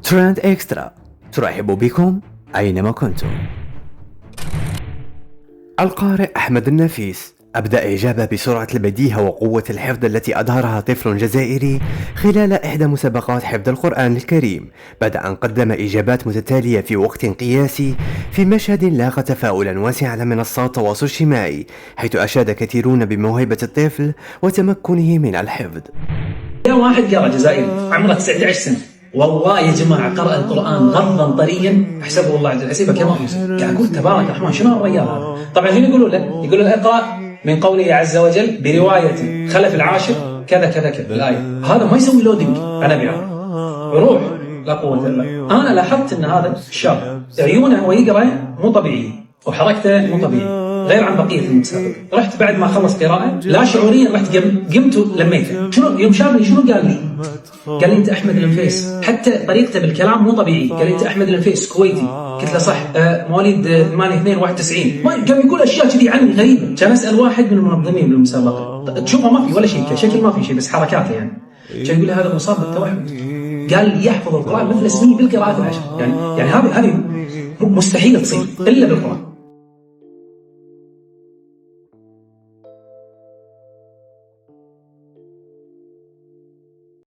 ترند إكسترا ترحب بكم أينما كنتم. القارئ أحمد النفيس أبدأ إعجاب بسرعة البديهة وقوة الحفظ التي أظهرها طفل جزائري خلال إحدى مسابقات حفظ القرآن الكريم، بعد أن قدم إجابات متتالية في وقت قياسي في مشهد لاقى تفاؤلا واسعا على منصات التواصل الاجتماعي، حيث أشاد كثيرون بموهبة الطفل وتمكنه من الحفظ. يا واحد قرأ جزائري عمره 19 سنة، والله يا جماعة قرأ القرآن غضا طريا أحسبه الله عز وجل كما يوسف. قاعد أقول تبارك الرحمن شنو الرجال هذا؟ طبعا هنا يقولوا له اقرأ من قوله عز وجل برواية خلف العاشر كذا كذا كذا الآية. هذا ما يسوي لودينج أنا بعرف روح لا قوة إلا بالله. أنا لاحظت أن هذا الشاب عيونه ويقرأ مو طبيعية وحركته مو طبيعية غير عن بقية المتسابق. رحت بعد ما خلص قراءة لا شعوريا رحت قمت لميته. شنو يوم شافني شنو قال لي؟ قال لي انت احمد النفيس، حتى طريقته بالكلام مو طبيعي. قال لي انت احمد النفيس كويتي. قلت له صح، مواليد 8/2/91. قام يقول اشياء كذي عني غريبه. كان اسال واحد من المنظمين بالمسابقه تشوفه ما في ولا شيء، شكل ما في شيء بس حركاته يعني. كان يقول لي هذا مصاب بالتوحد. قال لي يحفظ القران مثل اسمي بالقراءات العشر. يعني هذه مستحيل تصير الا بالقران.